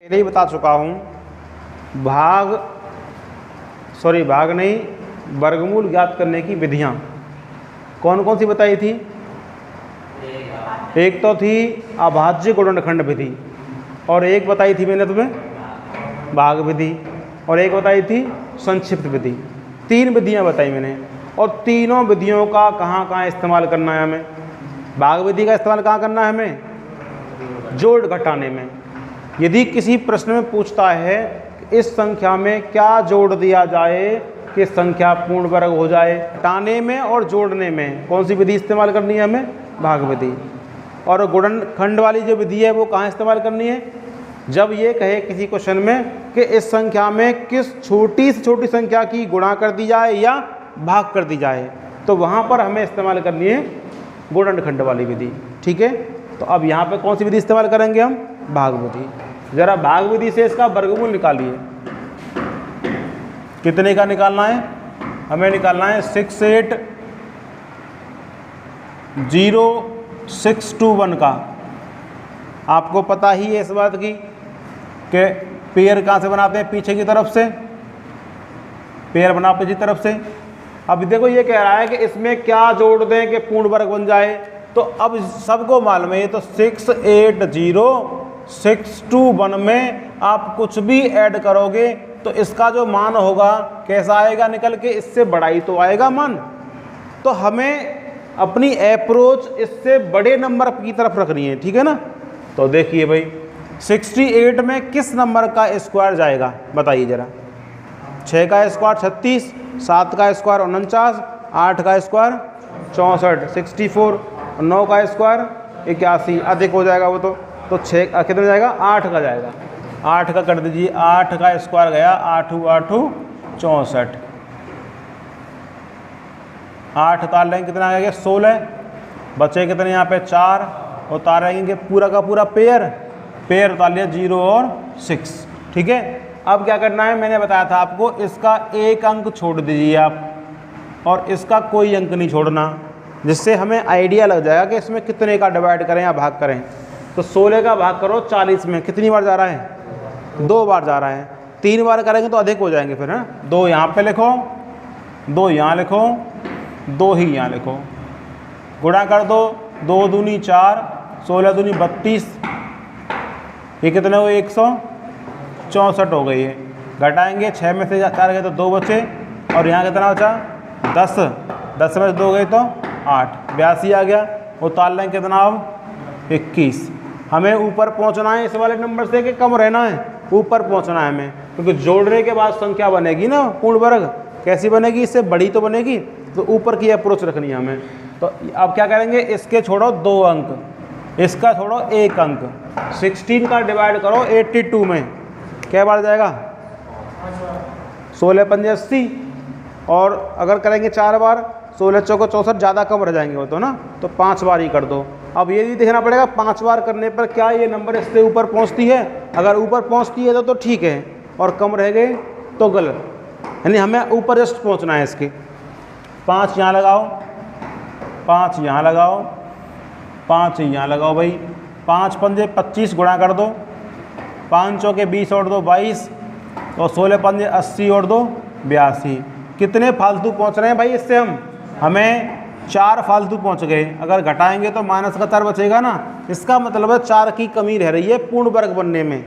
पहले ही बता चुका हूँ, भाग नहीं, वर्गमूल ज्ञात करने की विधियाँ कौन कौन सी बताई थी। एक तो थी अभाज्य गुणनखंड विधि, और एक बताई थी मैंने तुम्हें भाग विधि, और एक बताई थी संक्षिप्त विधि। 3 विधियाँ बताई मैंने, और तीनों विधियों का कहाँ कहाँ इस्तेमाल करना है हमें। भाग विधि का इस्तेमाल कहाँ करना है हमें, जोड़ घटाने में। यदि किसी प्रश्न में पूछता है इस संख्या में क्या जोड़ दिया जाए कि संख्या पूर्ण वर्ग हो जाए, घटाने में और जोड़ने में कौन सी विधि इस्तेमाल करनी है हमें, भाग विधि। और गुणनखंड वाली जो विधि है वो कहाँ इस्तेमाल करनी है, जब ये कहे किसी क्वेश्चन में कि इस संख्या में किस छोटी से छोटी संख्या की गुणा कर दी जाए या भाग कर दी जाए, तो वहाँ पर हमें इस्तेमाल करनी है गुणनखंड वाली विधि। ठीक है, तो अब यहाँ पे कौन सी विधि इस्तेमाल करेंगे हम, भाग विधि। ज़रा भाग विधि से इसका वर्गमूल निकालिए। कितने का निकालना है हमें, निकालना है 6800621 का। आपको पता ही है इस बात की कि पेयर कहाँ से बनाते हैं, पीछे की तरफ से पेयर बना पीछे की तरफ से। अब देखो ये कह रहा है कि इसमें क्या जोड़ दें कि पूर्ण वर्ग बन जाए, तो अब सबको मालूम है, तो 6800621 में आप कुछ भी ऐड करोगे तो इसका जो मान होगा कैसा आएगा निकल के, इससे बड़ा ही तो आएगा मान। तो हमें अपनी अप्रोच इससे बड़े नंबर की तरफ रखनी है। ठीक है ना, तो देखिए भाई 68 में किस नंबर का स्क्वायर जाएगा बताइए ज़रा। 6 का स्क्वायर 36, 7 का स्क्वायर 49, 8 का स्क्वायर 64, 64, 9 का स्क्वायर 81, अधिक हो जाएगा वो तो 6 कितने जाएगा, 8 का जाएगा। 8 का कर दीजिए, 8 का स्क्वायर गया 8 8 64, 8 उतार लेंगे कितना आ गया 16, बचे कितने यहाँ पे 4, उतारेंगे पूरा का पूरा पेयर उतार लिया 0 और 6। ठीक है, अब क्या करना है, मैंने बताया था आपको, इसका एक अंक छोड़ दीजिए आप, और इसका कोई अंक नहीं छोड़ना, जिससे हमें आइडिया लग जाएगा कि इसमें कितने का डिवाइड करें या भाग करें। तो 16 का भाग करो 40 में, कितनी बार जा रहा है, 2 बार जा रहा है। 3 बार करेंगे तो अधिक हो जाएंगे फिर, है 2 यहाँ पे लिखो, 2 यहाँ लिखो, 2 ही यहाँ लिखो, गुणा कर दो, 2 दूनी 4, 16 दूनी 32, ये कितने हुए 164 हो गई है। घटाएंगे 6 में से 4 गए तो 2 बचे, और यहाँ कितना बचा 10, 10 में से 2 गए तो 8, 82 आ गया। उतार लेंगे कितना अब 21। हमें ऊपर पहुँचना है इस वाले नंबर से कि कम रहना है, ऊपर पहुँचना है हमें, क्योंकि जोड़ने के बाद संख्या बनेगी ना पूर्ण वर्ग, कैसी बनेगी, इससे बड़ी तो बनेगी, तो ऊपर की अप्रोच रखनी है हमें। तो अब क्या करेंगे, इसके छोड़ो 2 अंक, इसका छोड़ो 1 अंक, 16 का डिवाइड करो 82 में, क्या बार जाएगा 16 पंजे 80, और अगर करेंगे 4 बार 16 चौको 64, ज़्यादा कम रह जाएंगे वो तो ना, तो 5 बार ही कर दो। अब ये भी देखना पड़ेगा 5 बार करने पर क्या ये नंबर इससे ऊपर पहुंचती है, अगर ऊपर पहुंचती है तो ठीक है, और कम रह गए तो गलत, यानी हमें ऊपर जस्ट पहुंचना है इसके। 5 यहाँ लगाओ, 5 यहाँ लगाओ, 5 यहाँ लगाओ भाई, 5 पंजे 25 गुणा कर दो, 5 चौके 20 और 2 22, और 16 पंजे 80 और 2 82। कितने फालतू पहुंच रहे हैं भाई इससे हमें 4 फालतू पहुंच गए। अगर घटाएंगे तो माइनस का 4 बचेगा ना, इसका मतलब है 4 की कमी रह रही है पूर्ण वर्ग बनने में,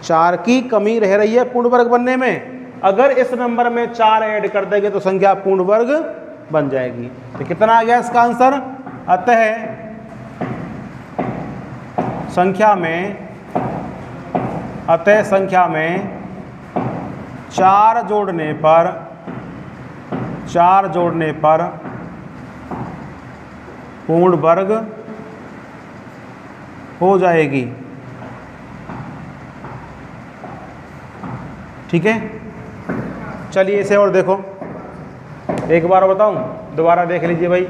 4 की कमी रह रही है पूर्ण वर्ग बनने में। अगर इस नंबर में 4 ऐड कर देंगे तो संख्या पूर्ण वर्ग बन जाएगी। तो कितना आ गया इसका आंसर, अतः संख्या में 4 जोड़ने पर पूर्ण वर्ग हो जाएगी। ठीक है, चलिए इसे और देखो, एक बार बताऊं, दोबारा देख लीजिए भाई।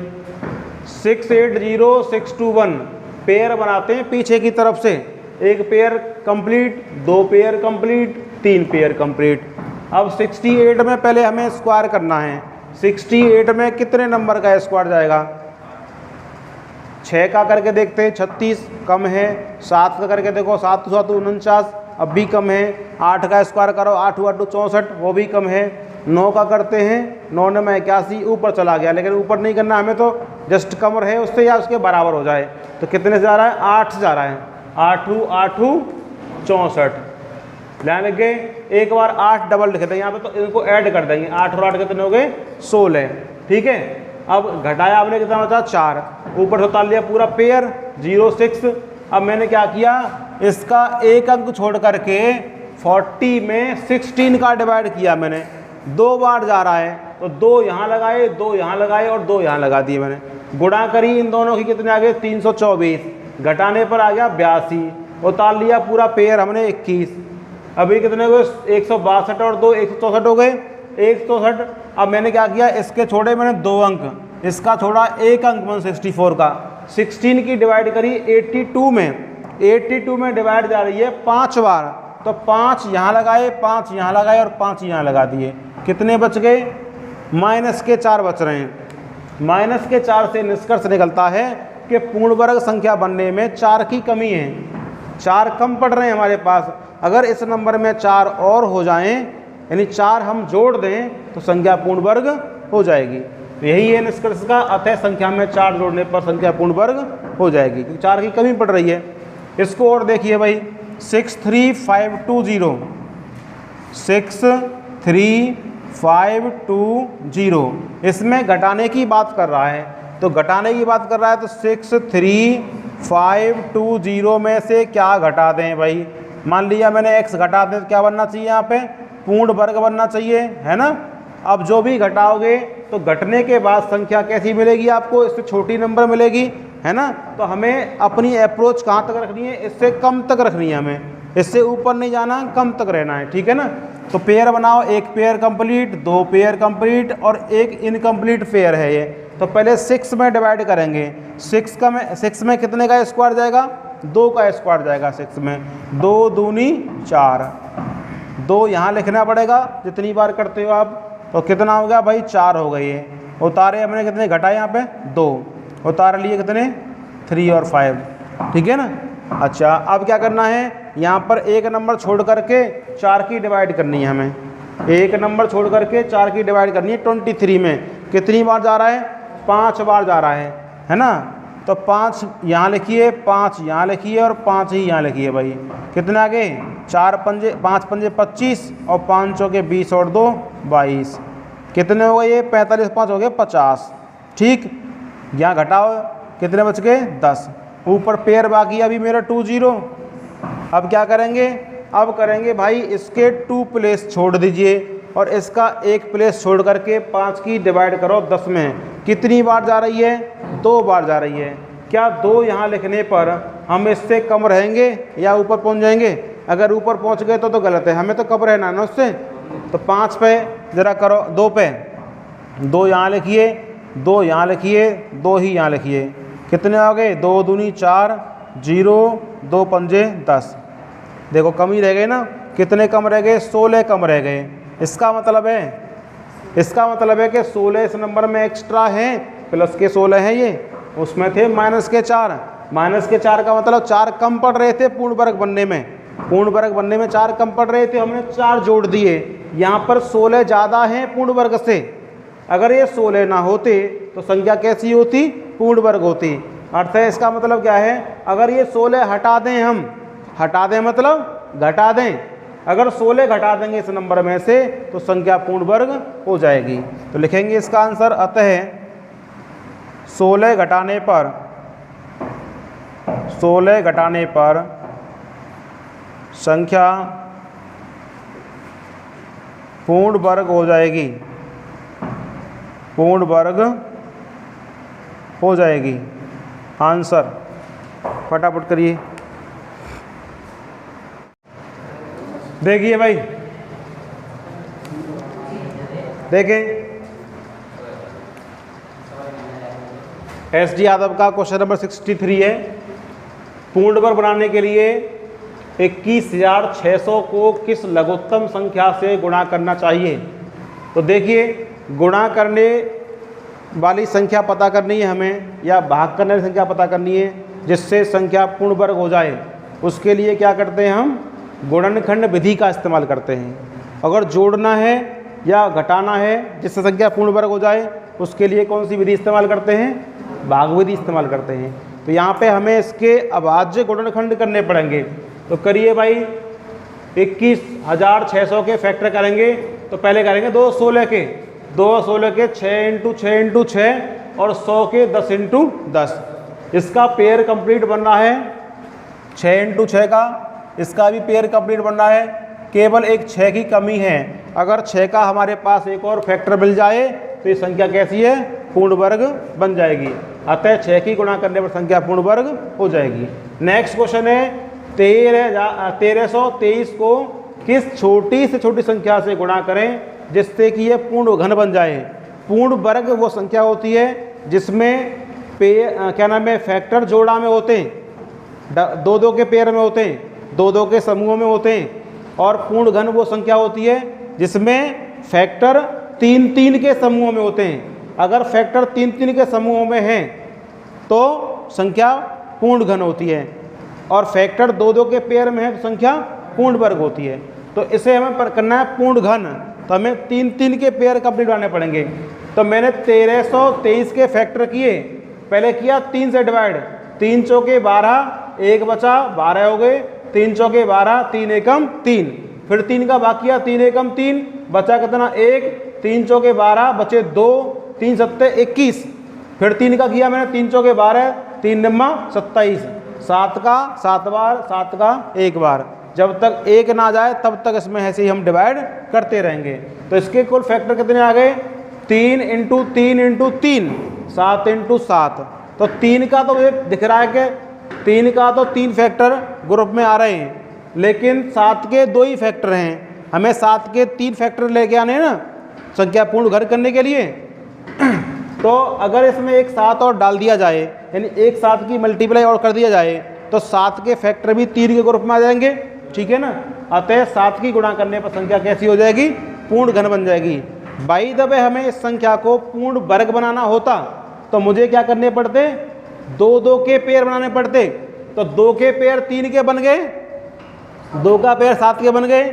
680621 पेयर बनाते हैं पीछे की तरफ से, एक pair complete, 2 pair complete, 3 pair complete. अब 68 में पहले हमें स्क्वायर करना है। 68 में कितने नंबर का स्क्वायर जाएगा, 6 का करके देखते हैं, 36 कम है, 7 का करके देखो, 7 7 49, अब भी कम है। 8 का स्क्वायर करो, 8 हुआ 64, वो भी कम है। 9 का करते हैं, 9 9 में 81, ऊपर चला गया, लेकिन ऊपर नहीं करना हमें, तो जस्ट कम रहे उससे या उसके बराबर हो जाए। तो कितने से जा रहा है? 8 से जा रहा है। 8 8 64 ध्यान रख गए। एक बार 8 डबल लिखे थे यहाँ पे, तो इनको ऐड कर देंगे। 8 और 8 कितने हो गए? 16। ठीक है, अब घटाया आपने, कितना बचा? 4। ऊपर से उतार लिया पूरा पेयर 0 6। अब मैंने क्या किया, इसका एक अंक छोड़ करके 40 में 16 का डिवाइड किया मैंने। 2 बार जा रहा है, तो 2 यहाँ लगाए, 2 यहाँ लगाए और 2 यहाँ लगा दिए मैंने। गुणा करी इन दोनों की, कितने आ गए? 324। घटाने पर आ गया 82। उतार लिया पूरा पेयर हमने 21। अभी कितने हो गए? 162 और 2 164 हो गए। 164। अब मैंने क्या किया, इसके छोड़े मैंने 2 अंक, इसका छोड़ा 1 अंक 164 का। 16 की डिवाइड करी 82 में। 82 में डिवाइड जा रही है 5 बार, तो 5 यहाँ लगाए, 5 यहाँ लगाए और 5 यहाँ लगा दिए। कितने बच गए? -4 बच रहे हैं। -4 से निष्कर्ष निकलता है कि पूर्ण वर्ग संख्या बनने में 4 की कमी है। 4 कम पड़ रहे हैं हमारे पास। अगर इस नंबर में 4 और हो जाएं, यानी 4 हम जोड़ दें, तो संख्या पूर्ण वर्ग हो जाएगी। तो यही है निष्कर्ष का, अतः संख्या में 4 जोड़ने पर संख्या पूर्ण वर्ग हो जाएगी, क्योंकि 4 की कमी पड़ रही है। इसको और देखिए भाई, 63520 63520, इसमें घटाने की बात कर रहा है। तो घटाने की बात कर रहा है, तो 63520 में से क्या घटा दें भाई? मान लिया मैंने x घटा दें, तो क्या बनना चाहिए यहाँ पे? पूर्ण वर्ग बनना चाहिए, है ना। अब जो भी घटाओगे, तो घटने के बाद संख्या कैसी मिलेगी आपको? इससे छोटी नंबर मिलेगी, है ना। तो हमें अपनी अप्रोच कहाँ तक रखनी है? इससे कम तक रखनी है हमें, इससे ऊपर नहीं जाना, कम तक रहना है, ठीक है ना। तो पेयर बनाओ, 1 पेयर कंप्लीट, 2 पेयर कंप्लीट और 1 इनकम्प्लीट पेयर है ये। तो पहले 6 में डिवाइड करेंगे। 6 में कितने का स्क्वायर जाएगा? 2 का स्क्वायर जाएगा 6 में। 2 दूनी 4, 2 यहाँ लिखना पड़ेगा जितनी बार करते हो आप। तो कितना हो गया भाई? 4 हो गई है। उतारे हमने, कितने घटाए यहाँ पे? 2। उतार लिए कितने? 3 और 5, ठीक है ना। अच्छा, अब क्या करना है, यहाँ पर एक नंबर छोड़ करके 4 की डिवाइड करनी है हमें। एक नंबर छोड़ करके 4 की डिवाइड करनी है 23 में। कितनी बार जा रहा है? 5 बार जा रहा है ना। तो 5 यहाँ लिखिए, 5 यहाँ लिखिए और 5 ही यहाँ लिखिए भाई। कितने आ गए? 4 पंजे 5 पंजे 25 और 5 चौके 20 और 2 22। कितने हो गए ये? 45 5 हो गए 50। ठीक, यहाँ घटाओ, कितने बच गए? 10। ऊपर पेयर बाकी अभी मेरा 20। अब क्या करेंगे? अब करेंगे भाई, इसके 2 प्लेस छोड़ दीजिए और इसका 1 प्लेस छोड़ करके 5 की डिवाइड करो 10 में। कितनी बार जा रही है? 2 बार जा रही है। क्या 2 यहाँ लिखने पर हम इससे कम रहेंगे या ऊपर पहुँच जाएंगे? अगर ऊपर पहुँच गए तो गलत है, हमें तो कम रहना है ना उससे। तो 5 पे ज़रा करो, 2 पे 2 यहाँ लिखिए, 2 यहाँ लिखिए, 2 ही यहाँ लिखिए। कितने आ गए? 2 दूनी 4, 0 2 पंजे 10। देखो कम ही रह गए ना। कितने कम रह गए? 16 कम रह गए। इसका मतलब है कि 16 इस नंबर में एक्स्ट्रा है, प्लस के 16 है ये, उसमें थे -4। -4 का मतलब 4 कम पड़ रहे थे पूर्ण वर्ग बनने में। पूर्ण वर्ग बनने में 4 कम पड़ रहे थे, हमने 4 जोड़ दिए। यहाँ पर 16 ज़्यादा हैं पूर्ण वर्ग से। अगर ये 16 ना होते तो संख्या कैसी होती? पूर्ण वर्ग होती। अर्थ है, इसका मतलब क्या है? अगर ये 16 हटा दें, हम हटा दें मतलब घटा दें, अगर 16 घटा देंगे इस नंबर में से, तो संख्या पूर्ण वर्ग हो जाएगी। तो लिखेंगे इसका आंसर, अतः 16 घटाने पर संख्या पूर्ण वर्ग हो जाएगी। पूर्ण वर्ग हो जाएगी। आंसर फटाफट करिए। देखिए भाई, देखें, SD यादव का क्वेश्चन नंबर 63 है। पूर्ण वर्ग बनाने के लिए 21,600 को किस लघुत्तम संख्या से गुणा करना चाहिए? तो देखिए, गुणा करने वाली संख्या पता करनी है हमें, या भाग करने वाली संख्या पता करनी है, जिससे संख्या पूर्ण वर्ग हो जाए। उसके लिए क्या करते हैं हम? गुणनखंड विधि का इस्तेमाल करते हैं। अगर जोड़ना है या घटाना है जिससे संख्या पूर्ण वर्ग हो जाए, उसके लिए कौन सी विधि इस्तेमाल करते हैं? भाग विधि इस्तेमाल करते हैं। तो यहाँ पे हमें इसके अभाज्य गुणनखंड करने पड़ेंगे। तो करिए भाई, 21,600 के फैक्टर करेंगे तो पहले करेंगे 2 16 के, 2 16 के 6 × 6 × 6 और 100 के 10 × 10। इसका पेयर कंप्लीट बन रहा है 6 × 6 का, इसका भी पेयर कंप्लीट बन रहा है। केवल एक 6 की कमी है। अगर 6 का हमारे पास एक और फैक्टर मिल जाए तो ये संख्या कैसी है? पूर्ण वर्ग बन जाएगी। अतः 6 की गुणा करने पर संख्या पूर्ण वर्ग हो जाएगी। नेक्स्ट क्वेश्चन है 1323 को किस छोटी से छोटी संख्या से गुणा करें जिससे कि ये पूर्ण घन बन जाए। पूर्ण वर्ग वो संख्या होती है जिसमें क्या नाम है, फैक्टर जोड़ा में होते हैं, 2-2 के पेयर में होते हैं, 2-2 के समूहों में होते हैं। और पूर्ण घन वो संख्या होती है जिसमें फैक्टर 3-3 के समूहों में होते हैं। अगर फैक्टर 3-3 के समूहों में हैं तो संख्या पूर्ण घन होती है, और फैक्टर 2-2 के पेयर में है तो संख्या पूर्ण वर्ग होती है। तो इसे हमें करना है पूर्ण घन, तो हमें 3-3 के पेयर कंप्लीट बनाने पड़ेंगे। तो मैंने 1323 के फैक्टर किए, पहले किया 3 से डिवाइड, 3 चौके 12, 1 बचा 12 हो गए, 3 चौके 12, 3 एकम 3, फिर 3 का भाग किया 3 एकम 3, बचा कितना 1, 3 चौके 12 बचे 2, 3 सत्ते 21, फिर 3 का किया मैंने 3 चौके 12, 3 निम्मा 27, 7 का 7 बार, 7 का 1 बार। जब तक 1 ना जाए तब तक इसमें ऐसे ही हम डिवाइड करते रहेंगे। तो इसके कुल फैक्टर कितने आ गए? 3 × 3 × 3, 7 × 7। तो 3 का तो मुझे दिख रहा है कि 3 का तो 3 फैक्टर ग्रुप में आ रहे हैं, लेकिन 7 के 2 ही फैक्टर हैं। हमें 7 के 3 फैक्टर लेके आने हैं ना संख्या पूर्ण घर करने के लिए। तो अगर इसमें एक 7 और डाल दिया जाए, यानी एक 7 की मल्टीप्लाई और कर दिया जाए, तो 7 के फैक्टर भी 3 के ग्रुप में आ जाएंगे, ठीक है ना। अतः 7 की गुणा करने पर संख्या कैसी हो जाएगी? पूर्ण घन बन जाएगी। बाई द वे हमें इस संख्या को पूर्ण वर्ग बनाना होता तो मुझे क्या करने पड़ते? 2-2 के पेयर बनाने पड़ते। तो 2 के पेयर 3 के बन गए, 2 का पेयर 7 के बन गए,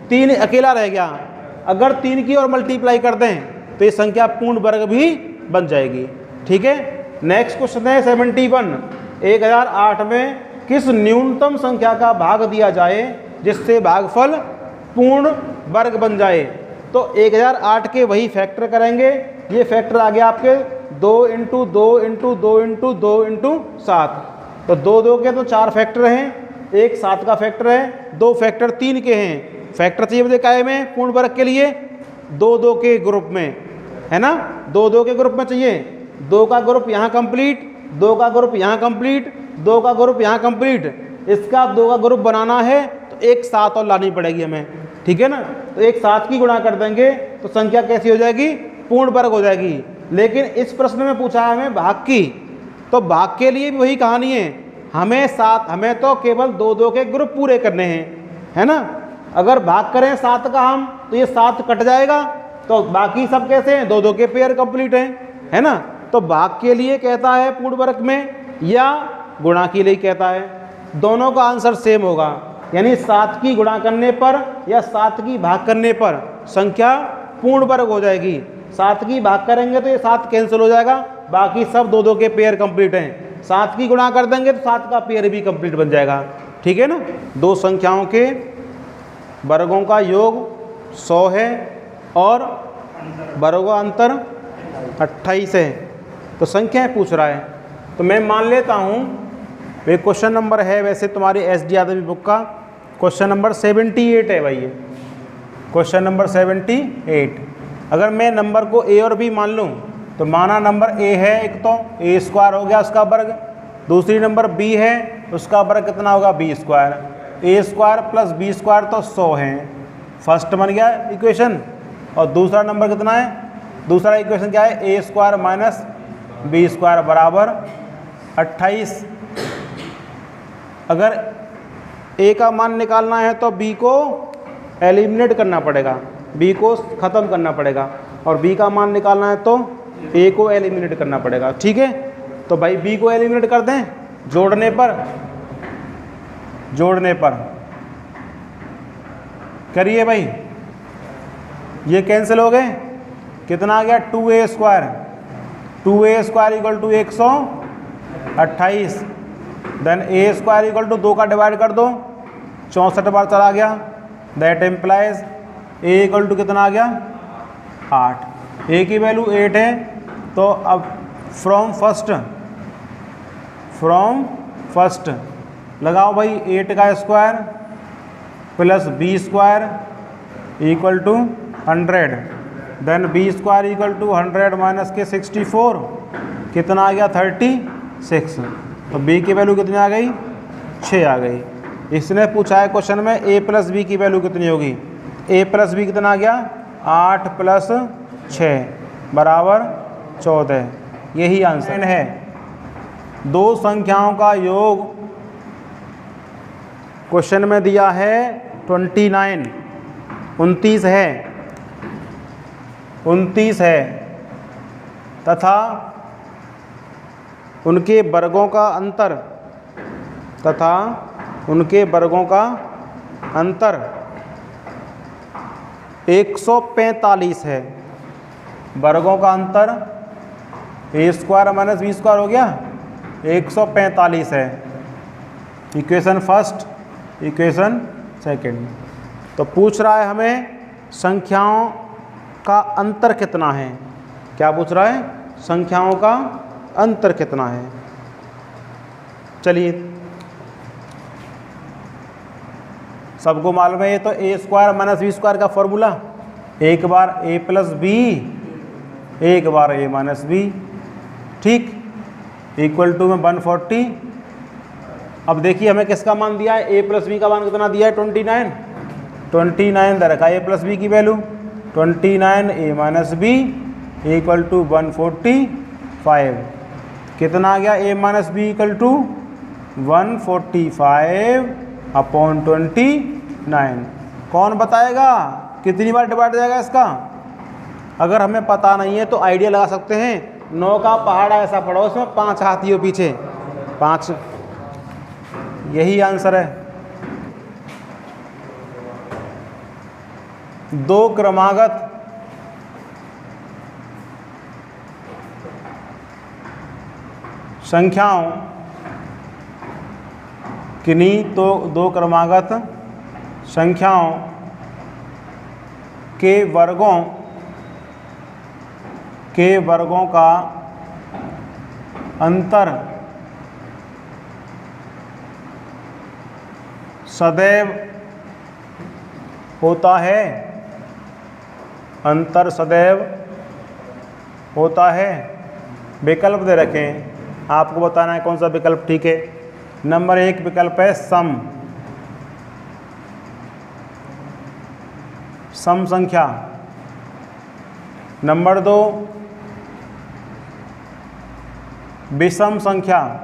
3 अकेला रह गया। अगर 3 की और मल्टीप्लाई कर दें तो ये संख्या पूर्ण वर्ग भी बन जाएगी, ठीक है। नेक्स्ट क्वेश्चन है 71, 1008 में किस न्यूनतम संख्या का भाग दिया जाए जिससे भागफल पूर्ण वर्ग बन जाए। तो 1008 के वही फैक्टर करेंगे। ये फैक्टर आ गया आपके 2 × 2 × 2 × 2 × 7। तो 2-2 के तो 4 फैक्टर हैं, एक 7 का फैक्टर है, 2 फैक्टर 3 के हैं। फैक्टर चाहिए मुझे काय में? पूर्ण वर्ग के लिए 2-2 के ग्रुप में, है ना, 2-2 के ग्रुप में चाहिए। 2 का ग्रुप यहाँ कंप्लीट, 2 का ग्रुप यहाँ कंप्लीट, 2 का ग्रुप यहाँ कंप्लीट। इसका 2 का ग्रुप बनाना है तो एक 7 और लानी पड़ेगी हमें, ठीक है ना। तो एक 7 की गुणा कर देंगे तो संख्या कैसी हो जाएगी? पूर्ण वर्ग हो जाएगी। लेकिन इस प्रश्न में पूछा है हमें भाग की, तो भाग के लिए भी वही कहानी है। हमें तो केवल 2-2 के ग्रुप पूरे करने हैं, है ना। अगर भाग करें 7 का हम तो ये 7 कट जाएगा, तो बाकी सब कैसे हैं? 2-2 के पेयर कंप्लीट हैं, है ना। तो भाग के लिए कहता है पूर्ण वर्ग में या गुणा के लिए कहता है, दोनों का आंसर सेम होगा। यानी 7 की गुणा करने पर या 7 की भाग करने पर संख्या पूर्ण वर्ग हो जाएगी। 7 की भाग करेंगे तो ये 7 कैंसिल हो जाएगा, बाकी सब 2-2 के पेयर कंप्लीट हैं। 7 की गुणा कर देंगे तो 7 का पेयर भी कंप्लीट बन जाएगा, ठीक है ना। 2 संख्याओं के वर्गों का योग 100 है और वर्गों का अंतर 28 है। तो संख्याएं पूछ रहा है, तो मैं मान लेता हूँ ये क्वेश्चन नंबर है वैसे तुम्हारी SD यादवी बुक का क्वेश्चन नंबर 78 है भाई, ये क्वेश्चन नंबर 78। अगर मैं नंबर को A और B मान लूँ तो माना नंबर A है एक, तो A² हो गया उसका वर्ग, दूसरी नंबर B है उसका वर्ग कितना होगा? B²। A² + B² तो 100 है, फर्स्ट बन गया इक्वेशन। और दूसरा नंबर कितना है? दूसरा इक्वेशन क्या है? A² - B² बराबर 28। अगर A का मान निकालना है तो B को एलिमिनेट करना पड़ेगा, B को ख़त्म करना पड़ेगा, और B का मान निकालना है तो A को एलिमिनेट करना पड़ेगा, ठीक है। तो भाई B को एलिमिनेट कर दें जोड़ने पर करिए भाई, ये कैंसिल हो गए, कितना आ गया 2a square, 2a square equal to 128, then a square equal to 2 का डिवाइड कर दो, 64 बार चला गया, that implies a equal to कितना आ गया 8, a की वैल्यू 8 है। तो अब फ्रॉम फर्स्ट लगाओ भाई, 8 का square plus b square equal to 100, then b square equal to 100 minus के 64, कितना आ गया 36। तो b की वैल्यू कितनी आ गई 6 आ गई। इसने पूछा है क्वेश्चन में a प्लस बी की वैल्यू कितनी होगी, a प्लस बी कितना आ गया 8 प्लस 6 बराबर 14, यही आंसर है। दो संख्याओं का योग क्वेश्चन में दिया है 29, 29 है तथा उनके वर्गों का अंतर 145 है। वर्गों का अंतर a square minus B square हो गया 145 है। Equation first, equation second. तो पूछ रहा है हमें संख्याओं का अंतर कितना है। क्या पूछ रहा है, संख्याओं का अंतर कितना है। चलिए, सबको मालूम है ये तो a square minus B square का फॉर्मूला, एक बार a प्लस बी, एक बार a माइनस बी, ठीक, इक्वल टू में 140। अब देखिए हमें किसका मान दिया है, a प्लस बी का मान कितना दिया है 29 दे रखा है a प्लस बी की value 29 a minus B equal to 145। कितना आ गया a minus B equal to 145 upon 29। कौन बताएगा कितनी बार डिवाइड हो जाएगा इसका। अगर हमें पता नहीं है तो आइडिया लगा सकते हैं, 9 का पहाड़ ऐसा पड़ो उसमें 5 हाथियों पीछे 5, यही आंसर है। दो क्रमागत संख्याओं किन्हीं तो दो क्रमागत संख्याओं के वर्गों का अंतर सदैव होता है, अंतर सदैव होता है। विकल्प दे रखें, आपको बताना है कौन सा विकल्प ठीक है। नंबर 1 विकल्प है सम संख्या। नंबर 2 विषम संख्या।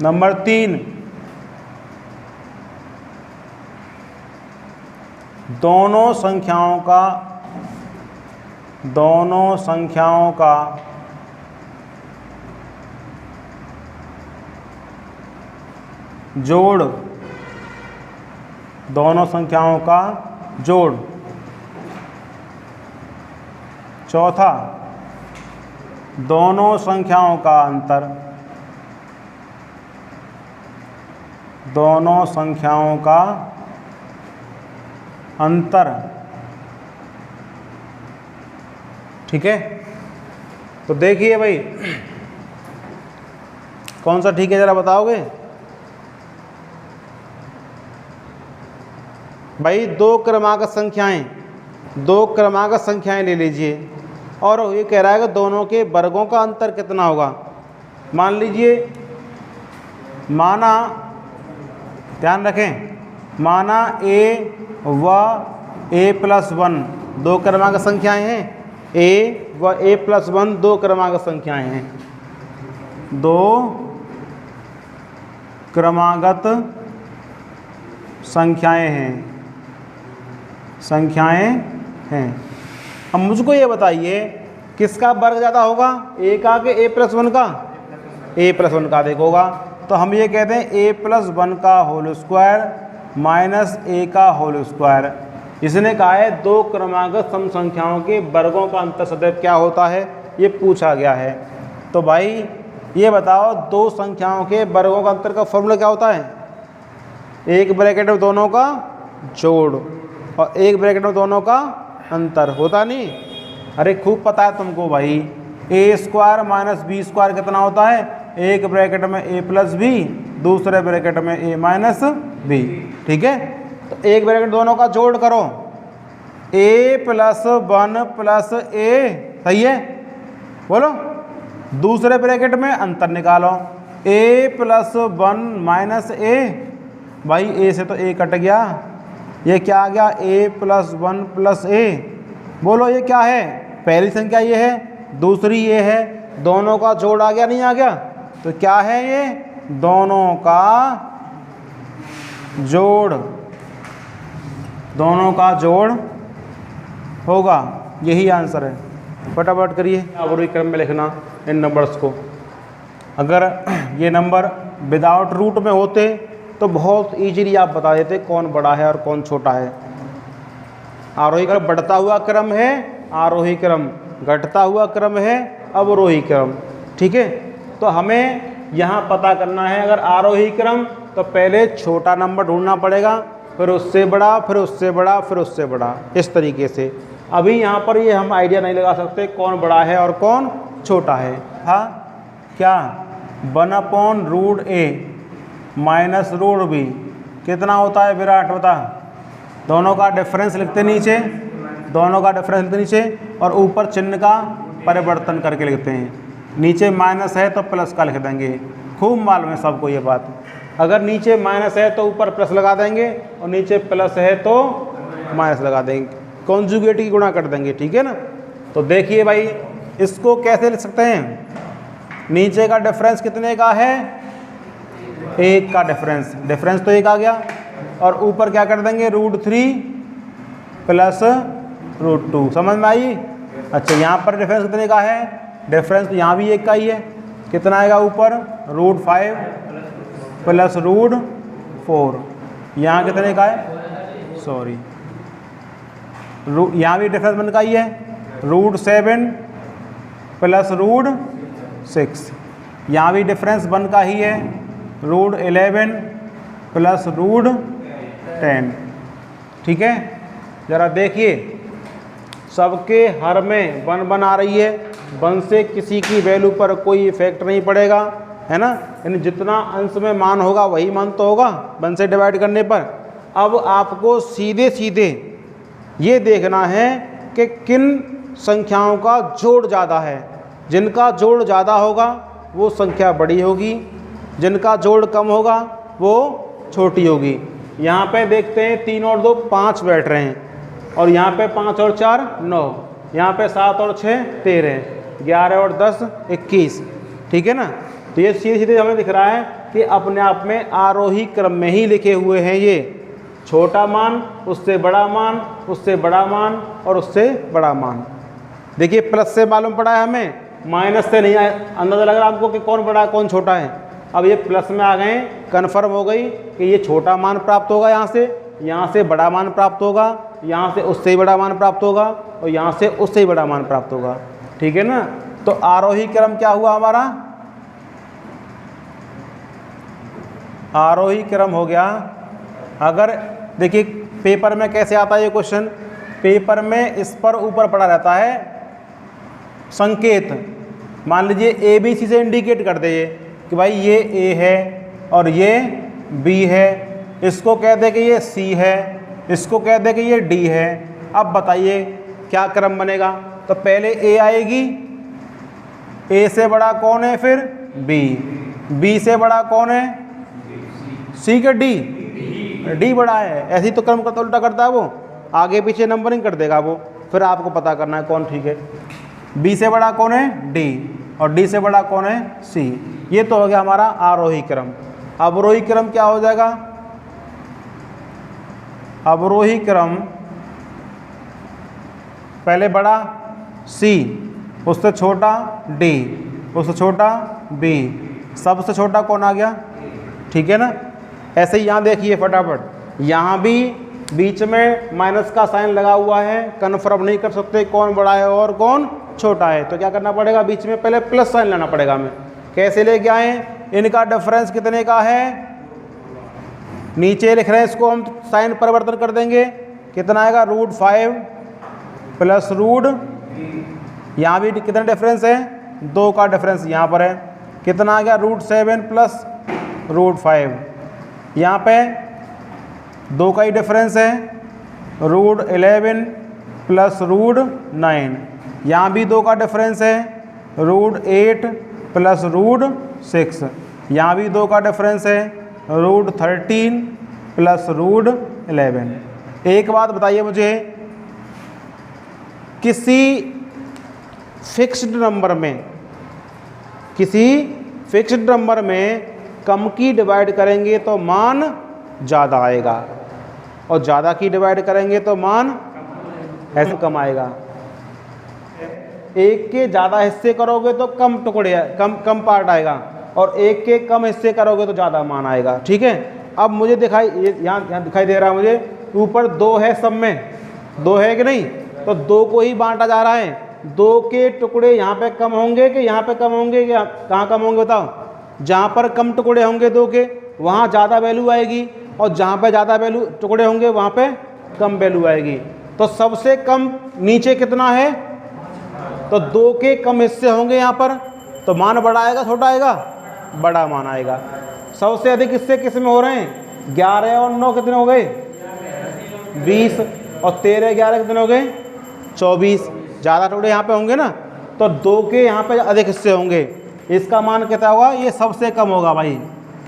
नंबर 3 दोनों संख्याओं का जोड़, दोनों संख्याओं का जोड़। चौथा दोनों संख्याओं का अंतर, दोनों संख्याओं का अंतर। ठीक है, तो देखिए भाई कौन सा ठीक है जरा बताओगे भाई। दो क्रमागत संख्याएं ले लीजिए और ये कह रहा है कि दोनों के वर्गों का अंतर कितना होगा। मान लीजिए, माना, ध्यान रखें, माना a व a प्लस 1 दो क्रमागत संख्याएं हैं, a व a प्लस 1 दो क्रमागत संख्याएं हैं, दो क्रमागत संख्याएं हैं। अब मुझको ये बताइए किसका वर्ग ज़्यादा होगा, a का कि a प्लस 1 का। a प्लस 1 का अधिक होगा। तो हम ये कहते हैं a+1 का होल स्क्वायर माइनस a का होल स्क्वायर। इसने कहा है दो क्रमागत सम संख्याओं के वर्गों का अंतर सदैव क्या होता है, ये पूछा गया है। तो भाई ये बताओ दो संख्याओं के वर्गों का अंतर का फॉर्मूला क्या होता है? एक ब्रैकेट में दोनों का जोड़ और एक ब्रैकेट में दोनों का अंतर होता नहीं? अरे खूब पता है तुमको भाई। a² माइनस b² कितना होता है? एक ब्रैकेट में a+b, दूसरे ब्रैकेट में a माइनस b। ठीक है, तो एक ब्रैकेट दोनों का जोड़ करो, a+1 + a, सही है? बोलो। दूसरे ब्रैकेट में अंतर निकालो, a+1 माइनस a। भाई a से तो a कट गया, ये क्या आ गया? a+1 + a। बोलो ये क्या है? पहली संख्या ये है, दूसरी ये है, दोनों का जोड़ आ गया नहीं आ गया? तो क्या है ये? दोनों का जोड़, दोनों का जोड़ होगा, यही आंसर है। फटाफट करिए, अवरोही क्रम में लिखना इन नंबर्स को। अगर ये नंबर विदाउट रूट में होते तो बहुत इजीली आप बता देते कौन बड़ा है और कौन छोटा है। आरोही क्रम बढ़ता हुआ क्रम है, आरोही क्रम घटता हुआ क्रम है, अवरोही क्रम। ठीक है, तो हमें यहाँ पता करना है अगर आरोही क्रम तो पहले छोटा नंबर ढूंढना पड़ेगा, फिर उससे बड़ा, फिर उससे बड़ा, फिर उससे बड़ा, इस तरीके से। अभी यहाँ पर ये हम आइडिया नहीं लगा सकते कौन बड़ा है और कौन छोटा है। हाँ क्या? 1/√a माइनस √b कितना होता है विराट? बता। दोनों का डिफरेंस लिखते नीचे, दोनों का डिफरेंस लिखते नीचे, और ऊपर चिन्ह का परिवर्तन करके लिखते हैं। नीचे माइनस है तो प्लस का लिख देंगे। खूब मालूम है सबको ये बात। अगर नीचे माइनस है तो ऊपर प्लस लगा देंगे, और नीचे प्लस है तो माइनस लगा देंगे, कॉन्जुगेट की गुणा कर देंगे। ठीक है ना? तो देखिए भाई, इसको कैसे लिख सकते हैं? नीचे का डिफरेंस कितने का है? 1 का डिफरेंस, डिफरेंस तो 1 आ गया, और ऊपर क्या कर देंगे? √3 + √2। समझ में आई? अच्छा, यहाँ पर डिफरेंस कितने का है? डिफरेंस तो यहाँ भी 1 का ही है। कितना आएगा ऊपर? √5 + √4। यहाँ कितने का है? सॉरी, यहाँ भी डिफरेंस 1 का ही है। √7 + √6। यहाँ भी डिफरेंस 1 का ही है। √11 + √10। ठीक है, ज़रा देखिए, सबके हर में 1 आ रही है। 1 से किसी की वैल्यू पर कोई इफेक्ट नहीं पड़ेगा, है ना? यानी जितना अंश में मान होगा वही मान तो होगा 1 से डिवाइड करने पर। अब आपको सीधे सीधे ये देखना है कि किन संख्याओं का जोड़ ज़्यादा है। जिनका जोड़ ज़्यादा होगा वो संख्या बड़ी होगी, जिनका जोड़ कम होगा वो छोटी होगी। यहाँ पे देखते हैं 3 और 2 5 बैठ रहे हैं, और यहाँ पे 5 और 4 9, यहाँ पे 7 और 6 13, 11 और 10 21। ठीक है ना? तो ये सीधे सीधे हमें दिख रहा है कि अपने आप में आरोही क्रम में ही लिखे हुए हैं। ये छोटा मान, उससे बड़ा मान, उससे बड़ा मान, और उससे बड़ा मान। देखिए, प्लस से मालूम पड़ा है हमें, माइनस से नहीं अंदाजा लग रहा आपको कि कौन बड़ा है कौन छोटा है। अब ये प्लस में आ गए, कन्फर्म हो गई कि ये छोटा मान प्राप्त होगा, यहाँ से बड़ा मान प्राप्त होगा, यहाँ से उससे ही बड़ा मान प्राप्त होगा, और यहाँ से उससे ही बड़ा मान प्राप्त होगा। ठीक है ना? तो आरोही क्रम क्या हुआ हमारा? आरोही क्रम हो गया। अगर देखिए पेपर में कैसे आता है ये क्वेश्चन, पेपर में इस पर ऊपर पड़ा रहता है संकेत। मान लीजिए ABC से इंडिकेट कर दे कि भाई ये A है और ये B है, इसको कह दे कि ये C है, इसको कह दे कि ये D है। अब बताइए क्या क्रम बनेगा? तो पहले A आएगी, A से बड़ा कौन है? फिर B, B से बड़ा कौन है? C के D, D बड़ा है। ऐसे ही तो क्रम का उल्टा करता है वो, आगे पीछे नंबरिंग कर देगा वो। फिर आपको पता करना है कौन ठीक है। B से बड़ा कौन है? D, और D से बड़ा कौन है? C। ये तो हो गया हमारा आरोही क्रम। अवरोही क्रम क्या हो जाएगा? अवरोही क्रम पहले बड़ा C, उससे छोटा D, उससे छोटा B, सबसे छोटा कौन आ गया? ठीक है ना। ऐसे ही यहाँ देखिए फटाफट, यहाँ भी बीच में माइनस का साइन लगा हुआ है, कन्फर्म नहीं कर सकते कौन बड़ा है और कौन छोटा है, तो क्या करना पड़ेगा, बीच में पहले प्लस साइन लाना पड़ेगा हमें। कैसे लेके आए, इनका डिफरेंस कितने का है, नीचे लिख रहे हैं, इसको हम साइन परिवर्तन कर देंगे, कितना आएगा √5 प्लस रूट, यहाँ भी कितना डिफरेंस है, 2 का डिफरेंस यहाँ पर है, कितना आ गया √7 प्लस √5, यहाँ पे 2 का ही डिफरेंस है, √11 प्लस √9, यहाँ भी 2 का डिफरेंस है, √8 प्लस √6, यहाँ भी 2 का डिफरेंस है, √13 प्लस √11। एक बात बताइए मुझे, किसी फिक्स्ड नंबर में कम की डिवाइड करेंगे तो मान ज़्यादा आएगा, और ज़्यादा की डिवाइड करेंगे तो मान ऐसे कम आएगा। एक के ज़्यादा हिस्से करोगे तो कम टुकड़े कम पार्ट आएगा, और एक के कम हिस्से करोगे तो ज़्यादा मान आएगा, ठीक है। अब मुझे यहाँ दिखाई दे रहा है मुझे, ऊपर 2 है, सब में 2 है कि नहीं, तो 2 को ही बांटा जा रहा है, 2 के टुकड़े यहाँ पे कम होंगे कि यहाँ पे कम होंगे, क्या कहाँ कम होंगे बताओ, जहाँ पर कम टुकड़े होंगे 2 के वहाँ ज़्यादा वैल्यू आएगी, और जहाँ पे ज़्यादा वैल्यू टुकड़े होंगे वहाँ पे कम वैल्यू आएगी। तो सबसे कम नीचे कितना है, तो 2 के कम हिस्से होंगे यहाँ पर, तो मान बड़ा आएगा छोटा आएगा, बड़ा मान आएगा। सबसे अधिक हिस्से किस में हो रहे हैं, 11 और 9 कितने हो गए 20, और 13 11 कितने हो गए 24, ज़्यादा टुकड़े यहाँ पे होंगे ना, तो 2 के यहाँ पे अधिक हिस्से होंगे, इसका मान कितना होगा, ये सबसे कम होगा भाई।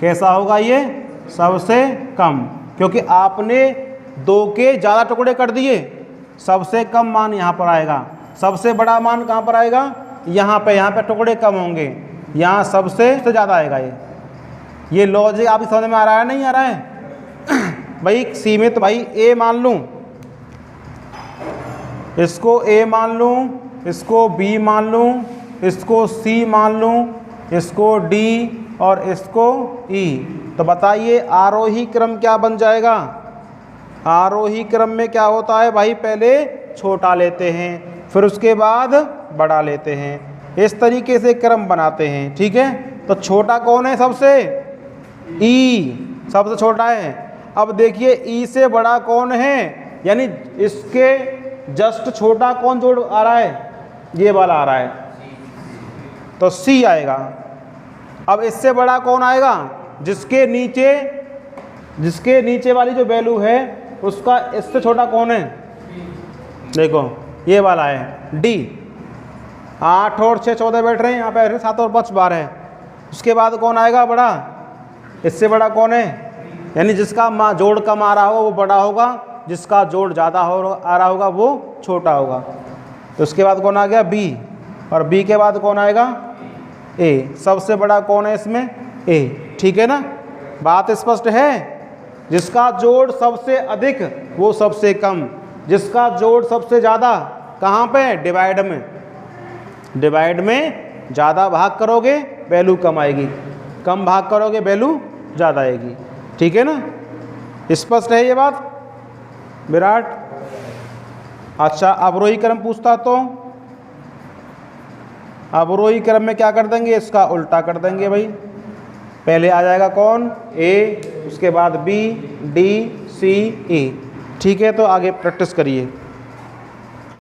कैसा होगा ये, सबसे कम, क्योंकि आपने 2 के ज़्यादा टुकड़े कर दिए, सबसे कम मान यहाँ पर आएगा। सबसे बड़ा मान कहाँ पर आएगा, यहाँ पे टुकड़े कम होंगे, यहाँ सबसे ज़्यादा आएगा। ये लॉजिक आपकी समझ में आ रहा है नहीं आ रहा है भाई। सीमित भाई ए मान लूँ, इसको ए मान लूँ, इसको बी मान लूँ, इसको सी मान लूँ, इसको डी और इसको ई, तो बताइए आरोही क्रम क्या बन जाएगा। आरोही क्रम में क्या होता है भाई, पहले छोटा लेते हैं फिर उसके बाद बड़ा लेते हैं, इस तरीके से क्रम बनाते हैं, ठीक है। तो छोटा कौन है, सबसे ई सबसे छोटा है। अब देखिए ई से बड़ा कौन है, यानी इसके जस्ट छोटा कौन जोड़ आ रहा है, ये वाला आ रहा है, तो सी आएगा। अब इससे बड़ा कौन आएगा, जिसके नीचे वाली जो वैल्यू है उसका इससे छोटा कौन है, देखो ये वाला है डी। 8 और 6 14 बैठ रहे हैं, यहाँ पे 7 और 5 12 है। उसके बाद कौन आएगा बड़ा, इससे बड़ा कौन है, यानी जिसका जोड़ कम आ रहा होगा वो बड़ा होगा, जिसका जोड़ ज़्यादा आ रहा होगा वो छोटा होगा। तो उसके बाद कौन आ गया बी, और बी के बाद कौन आएगा ए। सबसे बड़ा कौन है इसमें, ए, ठीक है ना। बात स्पष्ट है, जिसका जोड़ सबसे अधिक वो सबसे कम, जिसका जोड़ सबसे ज़्यादा कहाँ पे, डिवाइड में ज़्यादा भाग करोगे वैल्यू कम आएगी, कम भाग करोगे वैल्यू ज़्यादा आएगी, ठीक है ना। स्पष्ट है ये बात विराट। अच्छा अवरोही क्रम पूछता, तो अवरोही क्रम में क्या कर देंगे, इसका उल्टा कर देंगे भाई। पहले आ जाएगा कौन, ए, उसके बाद बी, डी, सी, ई, ठीक है। तो आगे प्रैक्टिस करिए।